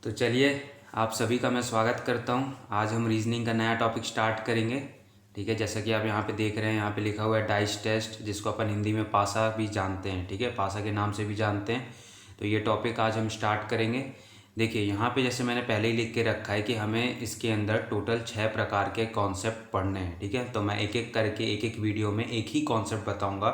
तो चलिए, आप सभी का मैं स्वागत करता हूं। आज हम रीजनिंग का नया टॉपिक स्टार्ट करेंगे। ठीक है, जैसा कि आप यहाँ पे देख रहे हैं, यहाँ पे लिखा हुआ है डाइस टेस्ट, जिसको अपन हिंदी में पासा भी जानते हैं। ठीक है, पासा के नाम से भी जानते हैं। तो ये टॉपिक आज हम स्टार्ट करेंगे। देखिए, यहाँ पे जैसे मैंने पहले ही लिख के रखा है कि हमें इसके अंदर टोटल 6 प्रकार के कॉन्सेप्ट पढ़ने हैं। ठीक है, तो मैं एक एक करके एक एक वीडियो में एक ही कॉन्सेप्ट बताऊँगा,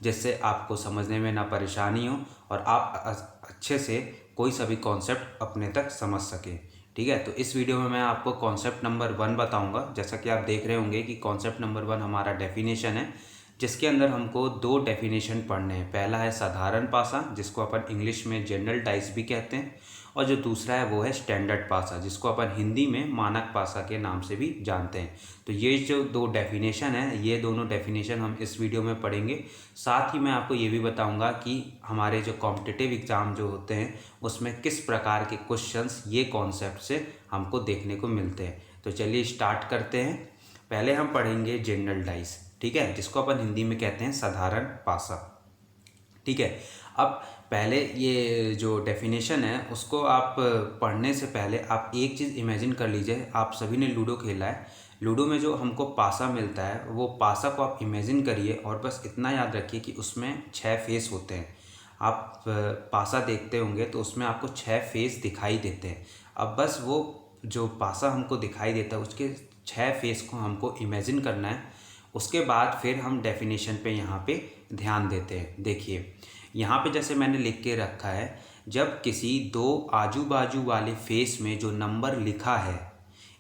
जिससे आपको समझने में ना परेशानी हो और आप अच्छे से कोई सा भी कॉन्सेप्ट अपने तक समझ सके। ठीक है, तो इस वीडियो में मैं आपको कॉन्सेप्ट नंबर 1 बताऊंगा। जैसा कि आप देख रहे होंगे कि कॉन्सेप्ट नंबर 1 हमारा डेफिनेशन है, जिसके अंदर हमको 2 डेफिनेशन पढ़ने हैं। पहला है साधारण पासा, जिसको अपन इंग्लिश में जनरल डाइस भी कहते हैं, और जो दूसरा है वो है स्टैंडर्ड पासा, जिसको अपन हिंदी में मानक पासा के नाम से भी जानते हैं। तो ये जो 2 डेफिनेशन है, ये दोनों डेफिनेशन हम इस वीडियो में पढ़ेंगे। साथ ही मैं आपको ये भी बताऊंगा कि हमारे जो कॉम्पिटिटिव एग्ज़ाम जो होते हैं, उसमें किस प्रकार के क्वेश्चंस ये कॉन्सेप्ट से हमको देखने को मिलते हैं। तो चलिए स्टार्ट करते हैं। पहले हम पढ़ेंगे जनरल डाइस, ठीक है, जिसको अपन हिंदी में कहते हैं साधारण पासा। ठीक है, अब पहले ये जो डेफिनेशन है उसको आप पढ़ने से पहले आप एक चीज़ इमेजिन कर लीजिए। आप सभी ने लूडो खेला है। लूडो में जो हमको पासा मिलता है, वो पासा को आप इमेजिन करिए और बस इतना याद रखिए कि उसमें 6 फेस होते हैं। आप पासा देखते होंगे तो उसमें आपको 6 फेस दिखाई देते हैं। अब बस वो जो पासा हमको दिखाई देता है, उसके 6 फेस को हमको इमेजिन करना है। उसके बाद फिर हम डेफिनेशन पे यहाँ पे ध्यान देते हैं। देखिए, यहाँ पे जैसे मैंने लिख के रखा है, जब किसी 2 आजू बाजू वाले फेस में जो नंबर लिखा है,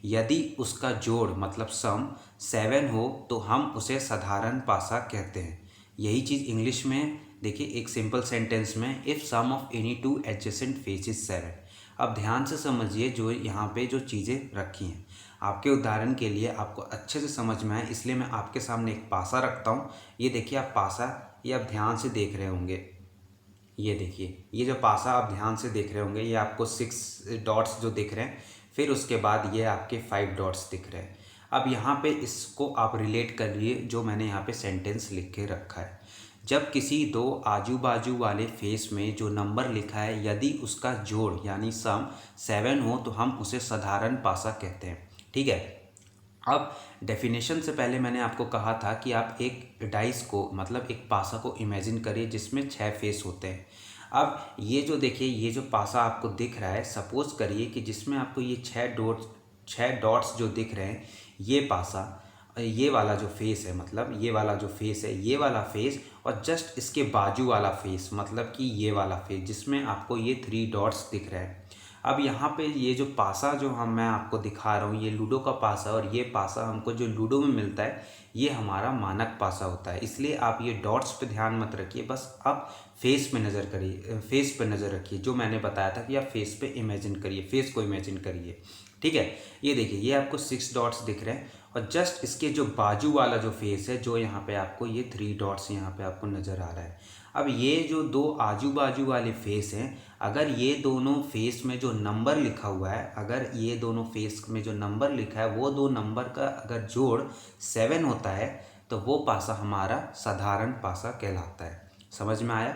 यदि उसका जोड़ मतलब सम 7 हो तो हम उसे साधारण पासा कहते हैं। यही चीज़ इंग्लिश में देखिए, एक सिंपल सेंटेंस में, if sum of any 2 adjacent face is 7। अब ध्यान से समझिए जो यहाँ पे जो चीज़ें रखी हैं, आपके उदाहरण के लिए आपको अच्छे से समझ में आए, इसलिए मैं आपके सामने एक पासा रखता हूँ। ये देखिए आप पासा, ये आप ध्यान से देख रहे होंगे। ये देखिए, ये जो पासा आप ध्यान से देख रहे होंगे, ये आपको 6 डॉट्स जो दिख रहे हैं, फिर उसके बाद ये आपके 5 डॉट्स दिख रहे हैं। अब यहाँ पे इसको आप रिलेट करिए जो मैंने यहाँ पे सेंटेंस लिख के रखा है। जब किसी 2 आजू बाजू वाले फेस में जो नंबर लिखा है, यदि उसका जोड़ यानी सम 7 हो तो हम उसे साधारण पासा कहते हैं। ठीक है, अब डेफिनेशन से पहले मैंने आपको कहा था कि आप एक डाइस को मतलब एक पासा को इमेजिन करिए जिसमें 6 फेस होते हैं। अब ये जो देखिए, ये जो पासा आपको दिख रहा है, सपोज करिए कि जिसमें आपको ये 6 डॉट्स जो दिख रहे हैं, ये पासा, ये वाला जो फेस है, मतलब ये वाला जो फेस है, ये वाला फेस, और जस्ट इसके बाजू वाला फेस मतलब कि ये वाला फेस जिसमें आपको ये 3 डॉट्स दिख रहे हैं। अब यहाँ पे ये जो पासा जो मैं आपको दिखा रहा हूँ, ये लूडो का पासा, और ये पासा हमको जो लूडो में मिलता है, ये हमारा मानक पासा होता है। इसलिए आप ये डॉट्स पे ध्यान मत रखिए, बस आप फेस पे नज़र करिए, फेस पे नज़र रखिए। जो मैंने बताया था कि आप फेस पे इमेजिन करिए, फेस को इमेजिन करिए। ठीक है, ये देखिए, ये आपको 6 डॉट्स दिख रहे हैं, और जस्ट इसके जो बाजू वाला जो फेस है, जो यहाँ पे आपको ये 3 डॉट्स यहाँ पे आपको नज़र आ रहा है। अब ये जो 2 आजू बाजू वाले फेस हैं, अगर ये दोनों फेस में जो नंबर लिखा हुआ है, अगर ये दोनों फेस में जो नंबर लिखा है, वो 2 नंबर का अगर जोड़ 7 होता है, तो वो पासा हमारा साधारण पासा कहलाता है। समझ में आया?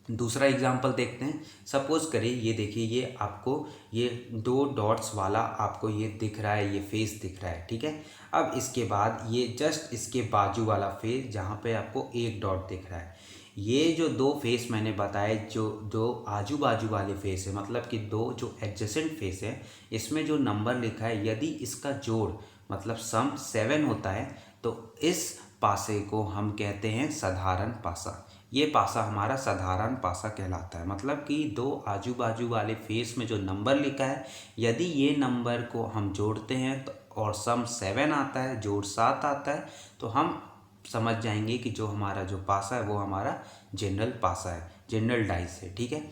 दूसरा एग्जाम्पल देखते हैं। सपोज करिए, ये देखिए, ये आपको ये 2 डॉट्स वाला आपको ये दिख रहा है, ये फेस दिख रहा है। ठीक है, अब इसके बाद ये जस्ट इसके बाजू वाला फेस जहाँ पे आपको 1 डॉट दिख रहा है, ये जो 2 फेस मैंने बताए, जो 2 आजू बाजू वाले फेस है, मतलब कि 2 जो एडजेसेंट फेस है, इसमें जो नंबर लिखा है, यदि इसका जोड़ मतलब सम 7 होता है, तो इस पासे को हम कहते हैं साधारण पासा। ये पासा हमारा साधारण पासा कहलाता है। मतलब कि 2 आजू बाजू वाले फेस में जो नंबर लिखा है, यदि ये नंबर को हम जोड़ते हैं तो और सम 7 आता है, जोड़ 7 आता है, तो हम समझ जाएंगे कि जो हमारा जो पासा है वो हमारा जनरल पासा है, जनरल डाइस है। ठीक है,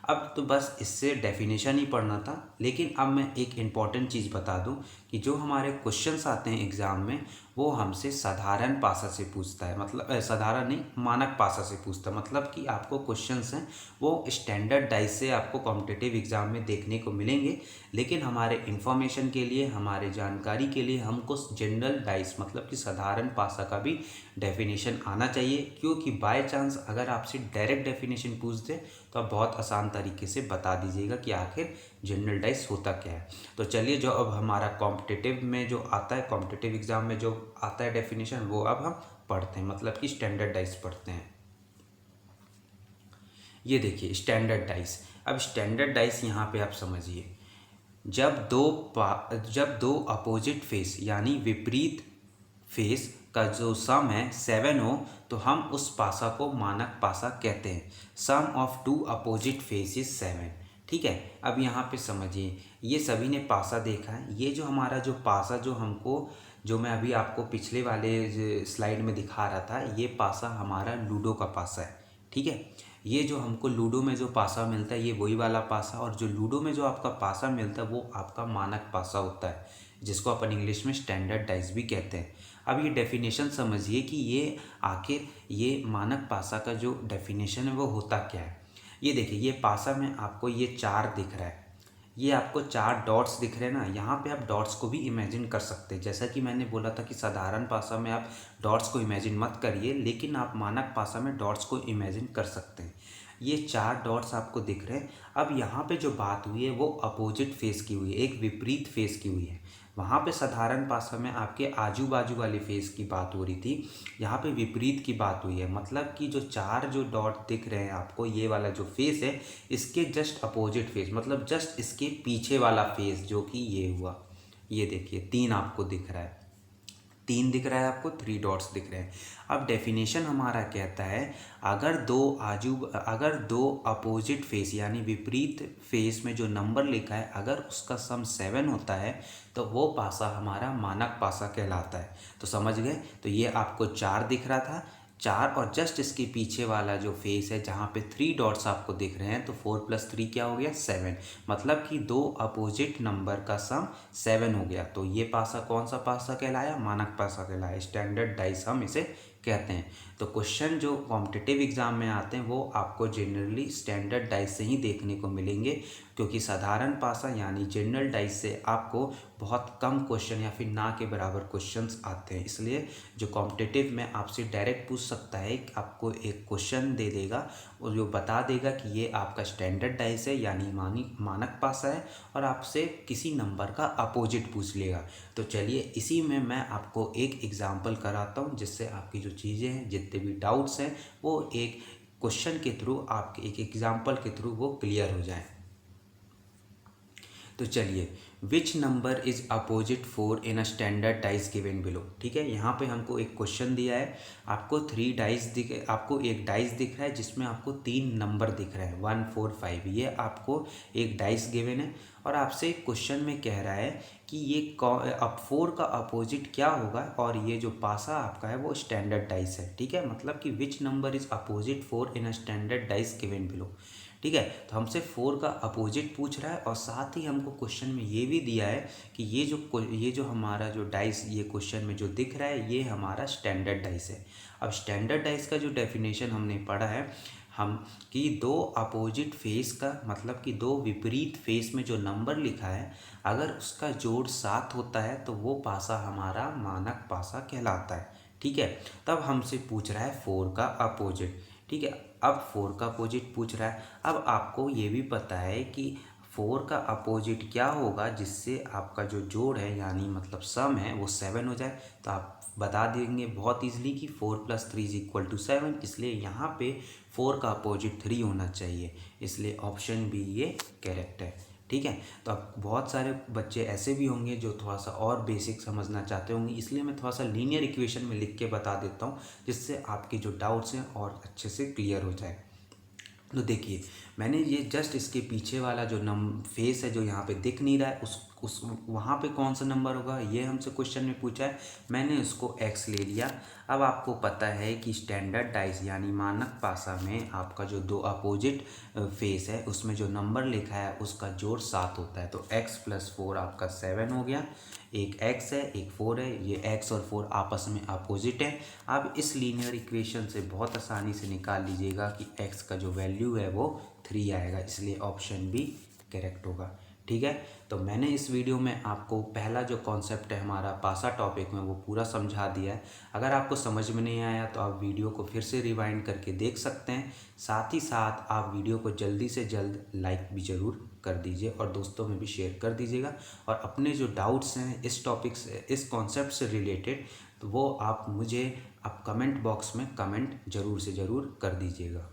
अब तो बस इससे डेफिनेशन ही पढ़ना था। लेकिन अब मैं एक इम्पॉर्टेंट चीज़ बता दूं कि जो हमारे क्वेश्चंस आते हैं एग्ज़ाम में, वो हमसे साधारण पासा से पूछता है, मतलब साधारण नहीं, मानक पासा से पूछता है। मतलब कि आपको क्वेश्चंस हैं वो स्टैंडर्ड डाइस से आपको कॉम्पिटिटिव एग्ज़ाम में देखने को मिलेंगे। लेकिन हमारे इन्फॉर्मेशन के लिए, हमारे जानकारी के लिए हमको जनरल डाइस मतलब कि साधारण पासा का भी डेफिनेशन आना चाहिए, क्योंकि बाय चांस अगर आपसे डायरेक्ट डेफिनेशन पूछ दे तो आप बहुत आसान तरीके से बता दीजिएगा कि आखिर जनरल डाइस होता क्या है। तो चलिए जो अब हमारा कॉम्पिटिटिव में जो आता है, कॉम्पिटिटिव एग्जाम में जो आता है डेफिनेशन, वो अब हम पढ़ते हैं, मतलब कि स्टैंडर्ड डाइस पढ़ते हैं। ये देखिए स्टैंडर्ड डाइस। अब स्टैंडर्ड डाइस यहाँ पे आप समझिए, जब दो अपोजिट फेस यानी विपरीत फेस का जो सम है 7 हो, तो हम उस पासा को मानक पासा कहते हैं। Sum of two opposite face is 7। ठीक है, अब यहाँ पे समझिए, ये सभी ने पासा देखा है। ये जो हमारा जो पासा जो मैं अभी आपको पिछले वाले स्लाइड में दिखा रहा था, ये पासा हमारा लूडो का पासा है। ठीक है, ये जो हमको लूडो में जो पासा मिलता है, ये वही वाला पासा, और जो लूडो में जो आपका पासा मिलता है वो आपका मानक पासा होता है, जिसको अपन इंग्लिश में स्टैंडर्ड डाइस भी कहते हैं। अब ये डेफिनेशन समझिए कि ये आखिर ये मानक पासा का जो डेफिनेशन है वो होता क्या है। ये देखिए, ये पासा में आपको ये 4 दिख रहा है, ये आपको 4 डॉट्स दिख रहे हैं ना। यहाँ पे आप डॉट्स को भी इमेजिन कर सकते हैं। जैसा कि मैंने बोला था कि साधारण पासा में आप डॉट्स को इमेजिन मत करिए, लेकिन आप मानक पासा में डॉट्स को इमेजिन कर सकते हैं। ये 4 डॉट्स आपको दिख रहे हैं। अब यहाँ पे जो बात हुई है वो अपोजिट फेस की हुई है, एक विपरीत फेस की हुई है। वहाँ पे साधारण पासा में आपके आजू बाजू वाले फेस की बात हो रही थी, यहाँ पे विपरीत की बात हुई है। मतलब कि जो 4 जो डॉट दिख रहे हैं आपको, ये वाला जो फेस है, इसके जस्ट अपोजिट फेस, मतलब जस्ट इसके पीछे वाला फेस जो कि ये हुआ, ये देखिए 3 आपको दिख रहा है, 3 दिख रहा है आपको, 3 डॉट्स दिख रहे हैं। अब डेफिनेशन हमारा कहता है, अगर दो अपोजिट फेस यानी विपरीत फेस में जो नंबर लिखा है, अगर उसका सम 7 होता है, तो वो पासा हमारा मानक पासा कहलाता है। तो समझ गए। तो ये आपको 4 दिख रहा था, 4 और जस्ट इसके पीछे वाला जो फेस है जहाँ पे 3 डॉट्स आपको दिख रहे हैं, तो 4 + 3 क्या हो गया, 7। मतलब कि दो अपोजिट नंबर का सम 7 हो गया। तो ये पासा कौन सा पासा कहलाया, मानक पासा कहलाया, स्टैंडर्ड डाइस हम इसे कहते हैं। तो क्वेश्चन जो कॉम्पिटिटिव एग्जाम में आते हैं वो आपको जनरली स्टैंडर्ड डाइस से ही देखने को मिलेंगे, क्योंकि साधारण पासा यानी जनरल डाइस से आपको बहुत कम क्वेश्चन या फिर ना के बराबर क्वेश्चंस आते हैं। इसलिए जो कॉम्पिटिटिव में आपसे डायरेक्ट पूछ सकता है, आपको एक क्वेश्चन दे देगा और जो बता देगा कि ये आपका स्टैंडर्ड डाइस है यानी मानक पासा है, और आपसे किसी नंबर का अपोजिट पूछ लेगा। तो चलिए इसी में मैं आपको एक एग्जाम्पल कराता हूँ, जिससे आपकी जो चीज़ें हैं, जितने भी डाउट्स हैं, वो एक क्वेश्चन के थ्रू, आपके एक एग्जाम्पल के थ्रू वो क्लियर हो जाए। तो चलिए, which number is opposite 4 in a standard dice given below. ठीक है, यहाँ पे हमको एक क्वेश्चन दिया है, आपको 3 डाइस आपको एक डाइस दिख रहा है जिसमें आपको 3 नंबर दिख रहे हैं 1 4 5। ये आपको एक डाइस गिवन है और आपसे क्वेश्चन में कह रहा है कि ये अब 4 का अपोजिट क्या होगा, और ये जो पासा आपका है वो स्टैंडर्ड डाइस है। ठीक है, मतलब कि which number is opposite 4 in a standard dice given below. ठीक है, तो हमसे 4 का अपोजिट पूछ रहा है, और साथ ही हमको क्वेश्चन में ये भी दिया है कि ये जो हमारा जो डाइस ये क्वेश्चन में जो दिख रहा है, ये हमारा स्टैंडर्ड डाइस है। अब स्टैंडर्ड डाइस का जो डेफिनेशन हमने पढ़ा है हम, कि दो अपोजिट फेस का मतलब कि दो विपरीत फेस में जो नंबर लिखा है, अगर उसका जोड़ 7 होता है तो वो पासा हमारा मानक पासा कहलाता है। ठीक है, तब हमसे पूछ रहा है 4 का अपोजिट। ठीक है, अब 4 का अपोजिट पूछ रहा है। अब आपको ये भी पता है कि 4 का अपोजिट क्या होगा, जिससे आपका जो जोड़ है यानी मतलब सम है वो 7 हो जाए। तो आप बता देंगे बहुत ईजिली कि 4 + 3 = 7, इसलिए यहाँ पे 4 का अपोजिट 3 होना चाहिए, इसलिए ऑप्शन बी ये करेक्ट है। ठीक है, तो अब बहुत सारे बच्चे ऐसे भी होंगे जो थोड़ा सा और बेसिक समझना चाहते होंगे, इसलिए मैं थोड़ा सा लीनियर इक्वेशन में लिख के बता देता हूँ, जिससे आपके जो डाउट्स हैं और अच्छे से क्लियर हो जाए। तो देखिए, मैंने ये जस्ट इसके पीछे वाला जो फेस है जो यहाँ पे दिख नहीं रहा है, उस वहाँ पे कौन सा नंबर होगा ये हमसे क्वेश्चन में पूछा है। मैंने उसको x ले लिया। अब आपको पता है कि स्टैंडर्ड डाइस यानी मानक पासा में आपका जो दो अपोजिट फेस है उसमें जो नंबर लिखा है उसका जोड़ 7 होता है। तो x + 4 आपका 7 हो गया। एक x है एक 4 है, ये x और 4 आपस में अपोजिट है। अब इस लीनियर इक्वेशन से बहुत आसानी से निकाल लीजिएगा कि x का जो वैल्यू है वो 3 आएगा, इसलिए ऑप्शन बी करेक्ट होगा। ठीक है, तो मैंने इस वीडियो में आपको पहला जो कॉन्सेप्ट है हमारा पासा टॉपिक में वो पूरा समझा दिया है। अगर आपको समझ में नहीं आया तो आप वीडियो को फिर से रिवाइंड करके देख सकते हैं। साथ ही साथ आप वीडियो को जल्दी से जल्द लाइक भी ज़रूर कर दीजिए और दोस्तों में भी शेयर कर दीजिएगा। और अपने जो डाउट्स हैं इस टॉपिक से, इस कॉन्सेप्ट से रिलेटेड, तो वो आप मुझे कमेंट बॉक्स में कमेंट ज़रूर से ज़रूर कर दीजिएगा।